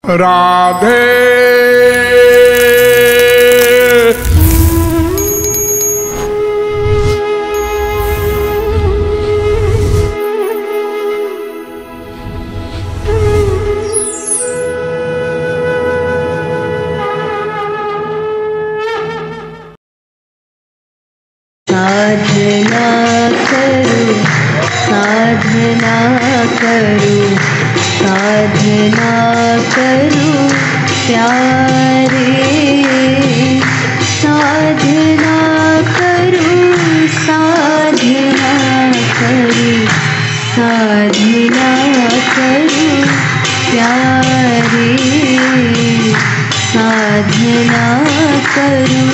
राधे साधना करूं, साधना करूं, साधना करूं प्यारे, साधना करूं, साधना करूं, साधना करूं प्यारे, साधना करूं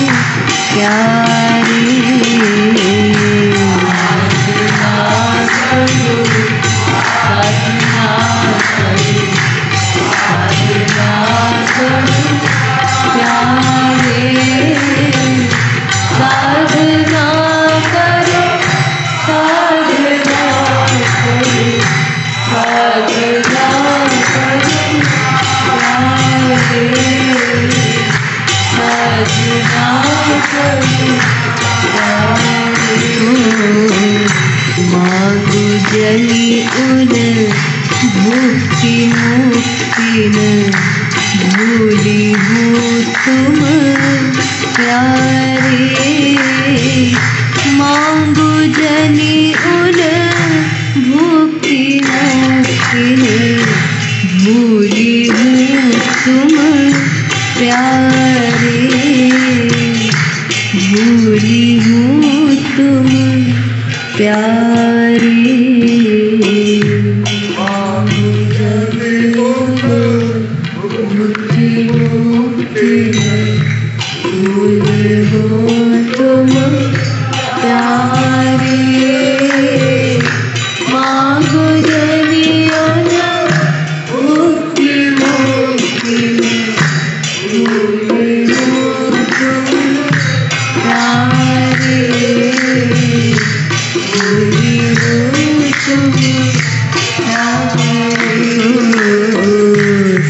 प्यारे, मांगू जली उन मुक्ति मुक्ति न भूली हूँ तुम प्यारे, मांगू जली उन मुक्ति मुक्ति न भूली हूँ तुम प्यारे, भूली हूँ तुम प्यारे, मुक्ति मुक्ति भूली हूँ तुम प्यारे, मांगो जलियो न मुक्ति मुक्ति भूली हूँ तुम प्यारे,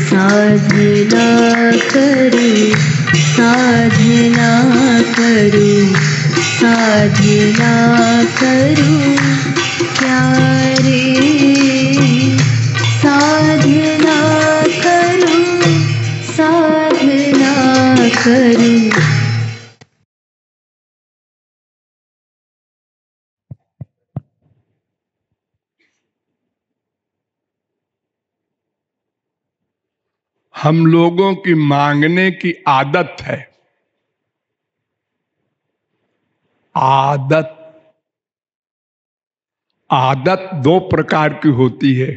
साधना करूं, साधना करूं, साधना करूं प्यारे, साधना करूं, साधना करूं। हम लोगों की मांगने की आदत है। आदत आदत दो प्रकार की होती है।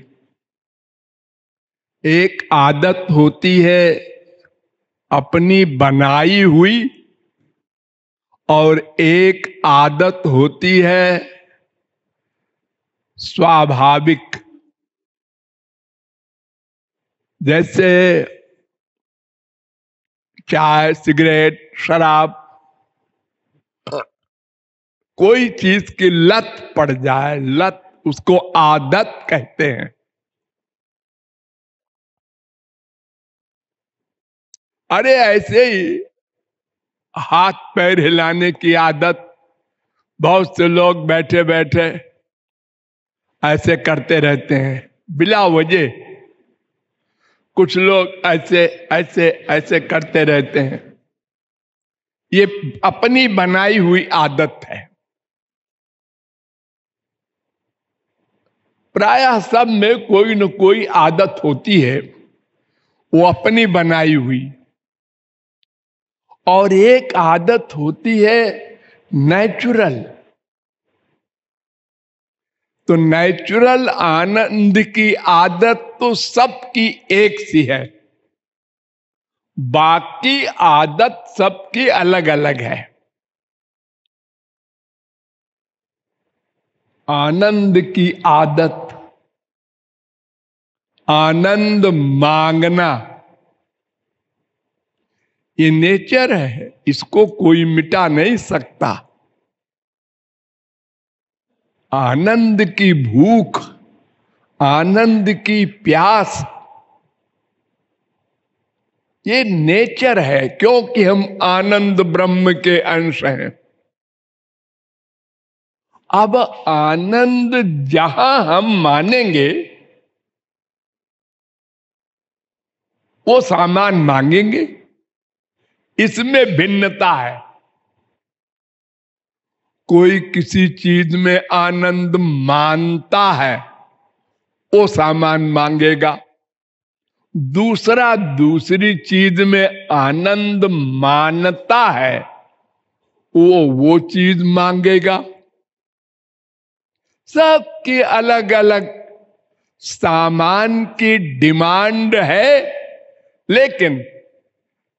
एक आदत होती है अपनी बनाई हुई, और एक आदत होती है स्वाभाविक। जैसे चाय, सिगरेट, शराब, कोई चीज की लत पड़ जाए, लत, उसको आदत कहते हैं। अरे ऐसे ही हाथ पैर हिलाने की आदत, बहुत से लोग बैठे बैठे ऐसे करते रहते हैं बिला वजह। कुछ लोग ऐसे ऐसे ऐसे करते रहते हैं। ये अपनी बनाई हुई आदत है। प्रायः सब में कोई न कोई आदत होती है, वो अपनी बनाई हुई। और एक आदत होती है नेचुरल। तो नेचुरल आनंद की आदत तो सबकी एक सी है, बाकी आदत सबकी अलग अलग है। आनंद की आदत, आनंद मांगना, ये नेचर है, इसको कोई मिटा नहीं सकता। आनंद की भूख, आनंद की प्यास, ये नेचर है, क्योंकि हम आनंद ब्रह्म के अंश हैं। अब आनंद जहां हम मानेंगे वो सामान मांगेंगे, इसमें भिन्नता है। कोई किसी चीज में आनंद मानता है, वो सामान मांगेगा। दूसरा दूसरी चीज में आनंद मानता है, वो चीज मांगेगा। सबकी अलग अलग सामान की डिमांड है, लेकिन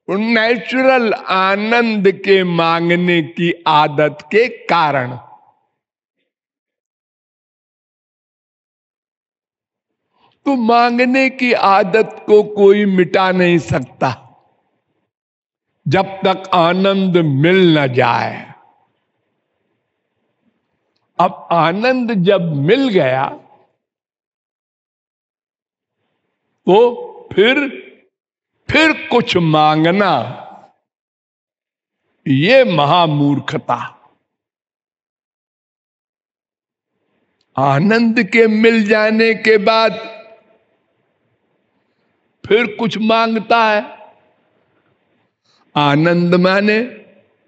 नेचुरल आनंद के मांगने की आदत के कारण तो मांगने की आदत को कोई मिटा नहीं सकता जब तक आनंद मिल न जाए। अब आनंद जब मिल गया तो फिर कुछ मांगना ये महामूर्खता। आनंद के मिल जाने के बाद फिर कुछ मांगता है। आनंद माने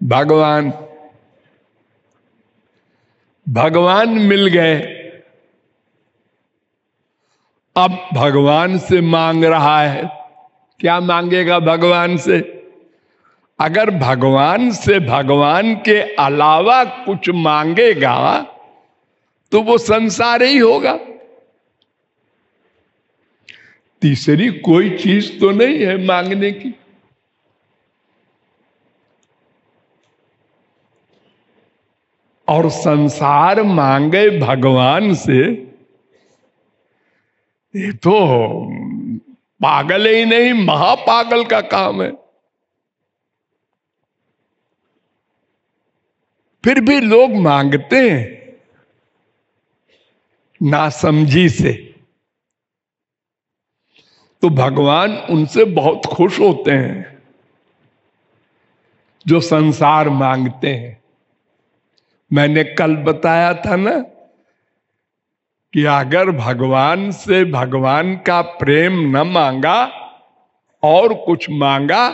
भगवान, भगवान मिल गए, अब भगवान से मांग रहा है। क्या मांगेगा भगवान से? अगर भगवान से भगवान के अलावा कुछ मांगेगा तो वो संसार ही होगा। तीसरी कोई चीज तो नहीं है मांगने की। और संसार मांगे भगवान से, ये तो पागल ही नहीं, महापागल का काम है। फिर भी लोग मांगते हैं नासमझी से, तो भगवान उनसे बहुत खुश होते हैं जो संसार मांगते हैं। मैंने कल बताया था ना कि अगर भगवान से भगवान का प्रेम न मांगा और कुछ मांगा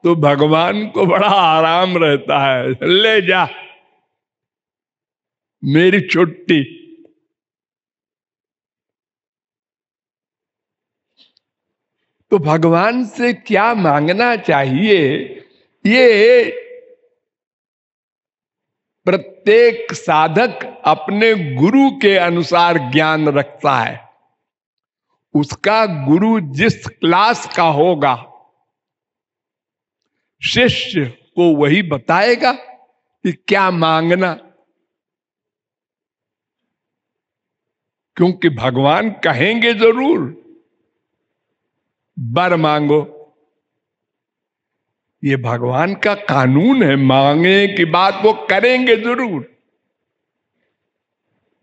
तो भगवान को बड़ा आराम रहता है, ले जा मेरी छुट्टी। तो भगवान से क्या मांगना चाहिए, ये प्रत्येक साधक अपने गुरु के अनुसार ज्ञान रखता है। उसका गुरु जिस क्लास का होगा, शिष्य को वही बताएगा कि क्या मांगना। क्योंकि भगवान कहेंगे जरूर वर मांगो, ये भगवान का कानून है। मांगने की बात वो करेंगे जरूर।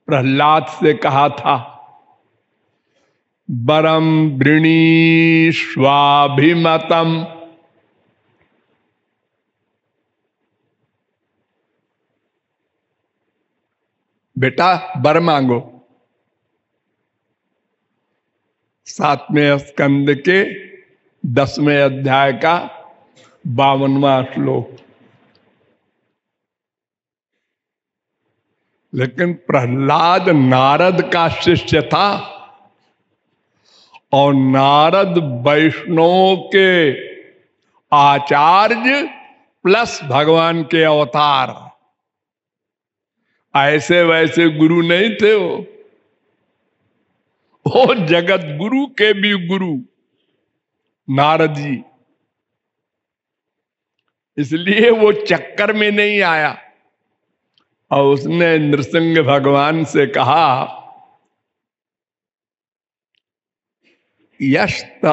प्रहलाद से कहा था वरम वृणीष्वाभिमतम, बेटा वर मांगो। 7वें स्कंद के 10वें अध्याय का 52वां श्लोक। लेकिन प्रहलाद नारद का शिष्य था और नारद वैष्णव के आचार्य प्लस भगवान के अवतार। ऐसे वैसे गुरु नहीं थे वो जगत गुरु के भी गुरु नारद जी। इसलिए वो चक्कर में नहीं आया और उसने नृसिंह भगवान से कहा यस्त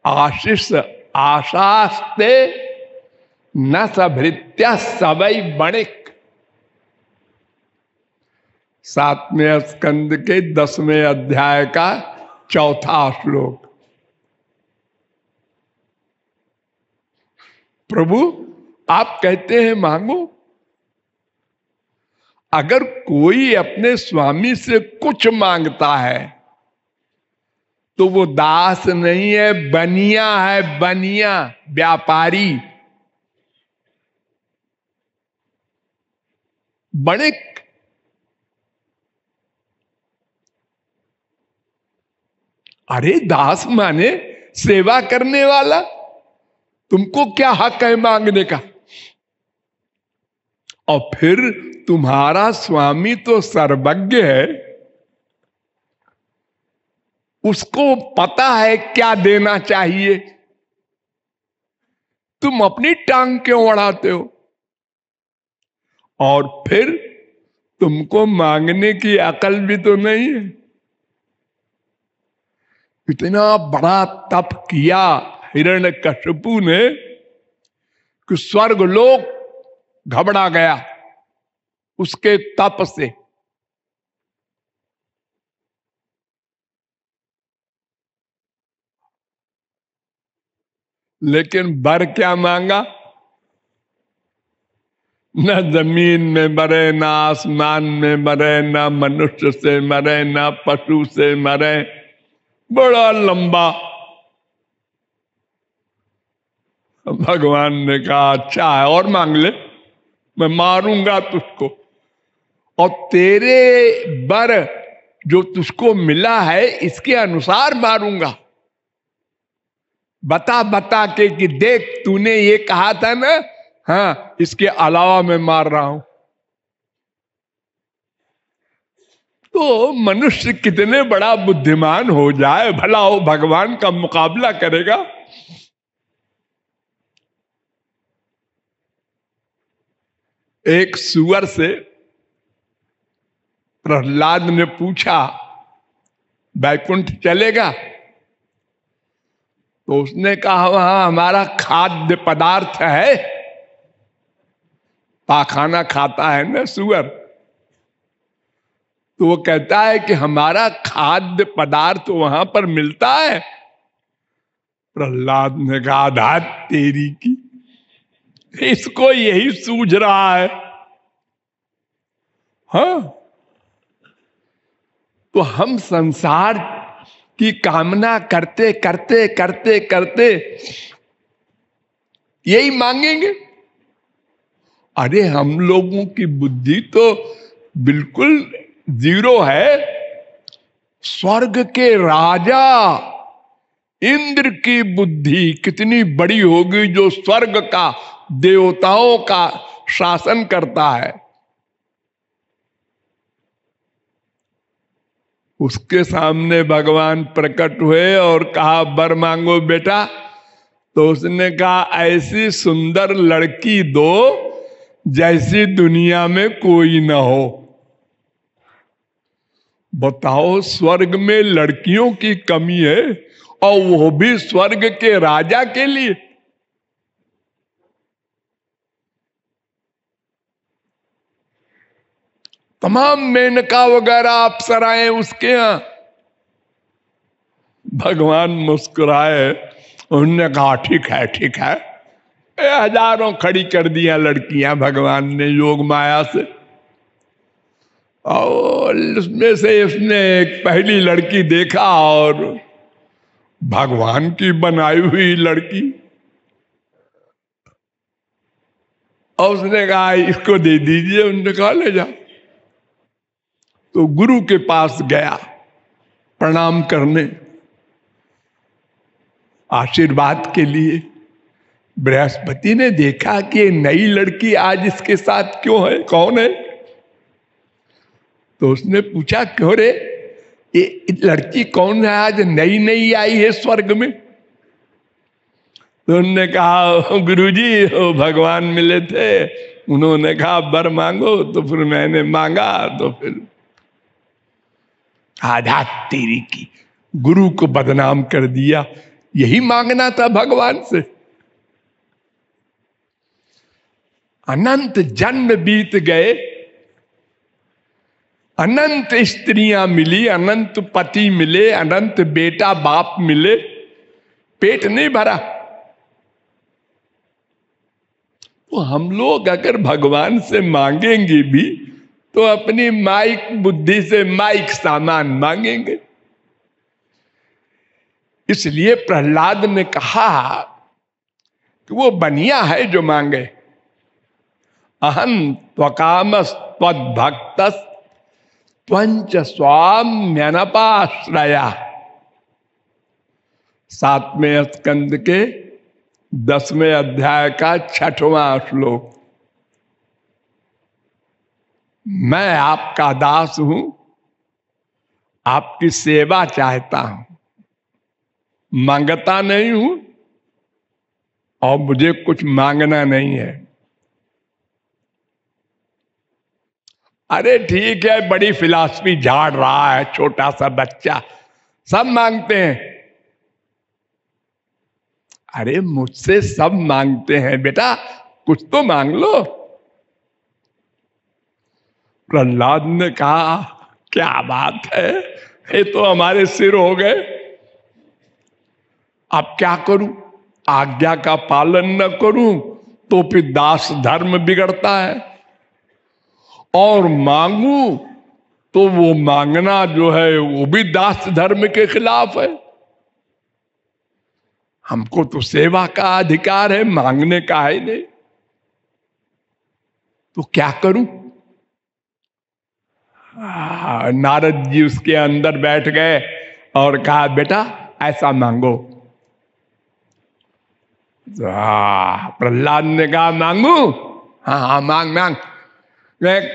आशीष आशास्ते न सभृत्या सबई बणिक। 7वें स्कंद के 10वें अध्याय का 4था श्लोक। प्रभु आप कहते हैं मांगो। अगर कोई अपने स्वामी से कुछ मांगता है तो वो दास नहीं है, बनिया है, बनिया, व्यापारी, बणिक। अरे दास माने सेवा करने वाला, तुमको क्या हक है मांगने का? और फिर तुम्हारा स्वामी तो सर्वज्ञ है, उसको पता है क्या देना चाहिए, तुम अपनी टांग क्यों अड़ाते हो? और फिर तुमको मांगने की अकल भी तो नहीं है। इतना बड़ा तप किया हिरण्यकशिपु ने कि स्वर्ग लोक घबरा गया उसके तप से। लेकिन वर क्या मांगा? न जमीन में मरे, न आसमान में मरे, न मनुष्य से मरे, न पशु से मरे। बड़ा लंबा। भगवान ने कहा अच्छा है, और मांग ले, मैं मारूंगा तुझको। और तेरे वर जो तुझको मिला है इसके अनुसार मारूंगा। बता बता के कि देख तूने ये कहा था ना, हाँ इसके अलावा मैं मार रहा हूं। तो मनुष्य कितने बड़ा बुद्धिमान हो जाए, भला हो भगवान का मुकाबला करेगा? एक सुअर से प्रहलाद ने पूछा वैकुंठ चलेगा? तो उसने कहा वहां हमारा खाद्य पदार्थ है। पाखाना खाता है ना सुअर, तो वो कहता है कि हमारा खाद्य पदार्थ वहां पर मिलता है। प्रहलाद ने कहा आधात तेरी की, इसको यही सूझ रहा है। हाँ, तो हम संसार की कामना करते करते करते करते यही मांगेंगे। अरे हम लोगों की बुद्धि तो बिल्कुल जीरो है। स्वर्ग के राजा इंद्र की बुद्धि कितनी बड़ी होगी जो स्वर्ग का, देवताओं का शासन करता है। उसके सामने भगवान प्रकट हुए और कहा वर मांगो बेटा। तो उसने कहा ऐसी सुंदर लड़की दो जैसी दुनिया में कोई ना हो। बताओ, स्वर्ग में लड़कियों की कमी है, और वो भी स्वर्ग के राजा के लिए। तमाम मेनका वगैरह अप्सराएं उसके यहां। भगवान मुस्कुराए, उन्होंने कहा ठीक है ठीक है। हजारों खड़ी कर दिया लड़कियां भगवान ने योग माया से। और उसमें से उसने एक पहली लड़की देखा, और भगवान की बनाई हुई लड़की। और उसने कहा इसको दे दीजिए। उन्होंने कहा ले जा। तो गुरु के पास गया प्रणाम करने, आशीर्वाद के लिए। बृहस्पति ने देखा कि नई लड़की आज इसके साथ क्यों है, कौन है? तो उसने पूछा क्यों रे, ये लड़की कौन है, आज नई नई आई है स्वर्ग में? तो उन्होंने कहा गुरुजी वो भगवान मिले थे, उन्होंने कहा वर मांगो, तो फिर मैंने मांगा। तो फिर आधा तेरी की, गुरु को बदनाम कर दिया। यही मांगना था भगवान से। अनंत जन्म बीत गए, अनंत स्त्रियां मिली, अनंत पति मिले, अनंत बेटा बाप मिले, पेट नहीं भरा। तो हम लोग अगर भगवान से मांगेंगे भी तो अपनी माइक बुद्धि से माइक सामान मांगेंगे। इसलिए प्रहलाद ने कहा कि वो बनिया है जो मांगे। अहं त्वकामस त्वद्भक्तस् त्वंच स्वाम्यनपाश्रया। 7वें स्कंद के 10वें अध्याय का 6वां श्लोक। मैं आपका दास हूं, आपकी सेवा चाहता हूं, मांगता नहीं हूं और मुझे कुछ मांगना नहीं है। अरे ठीक है, बड़ी फिलॉसफी झाड़ रहा है छोटा सा बच्चा, सब मांगते हैं। अरे मुझसे सब मांगते हैं बेटा, कुछ तो मांग लो। प्रहलाद ने कहा क्या बात है, ये तो हमारे सिर हो गए। अब क्या करूं, आज्ञा का पालन न करूं तो फिर दास धर्म बिगड़ता है, और मांगू तो वो मांगना जो है वो भी दास धर्म के खिलाफ है। हमको तो सेवा का अधिकार है, मांगने का है नहीं। तो क्या करूं? नारद जी उसके अंदर बैठ गए और कहा बेटा ऐसा मांगो। प्रहलाद ने कहा मांगू? हाँ हाँ मांग मांग।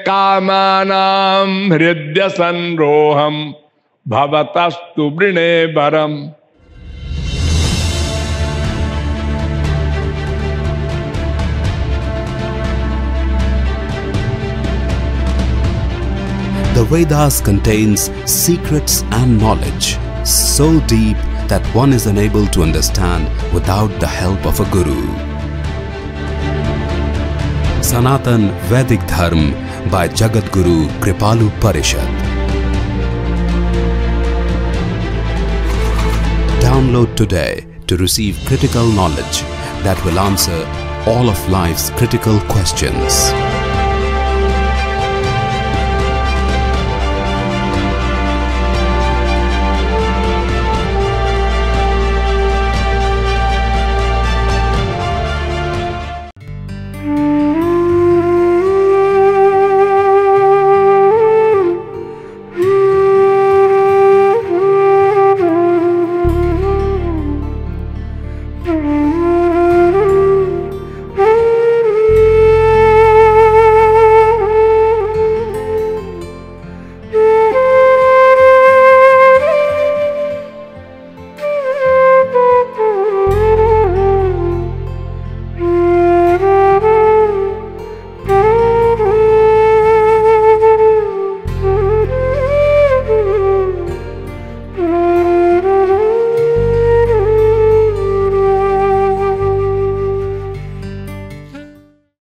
कामानां हृदय संरोहम भवतस्तु वृणे वरम। The Vedas contains secrets and knowledge so deep that one is unable to understand without the help of a guru. Sanatan Vedic Dharm by Jagat Guru Kripalu Parishad. Download today to receive critical knowledge that will answer all of life's critical questions.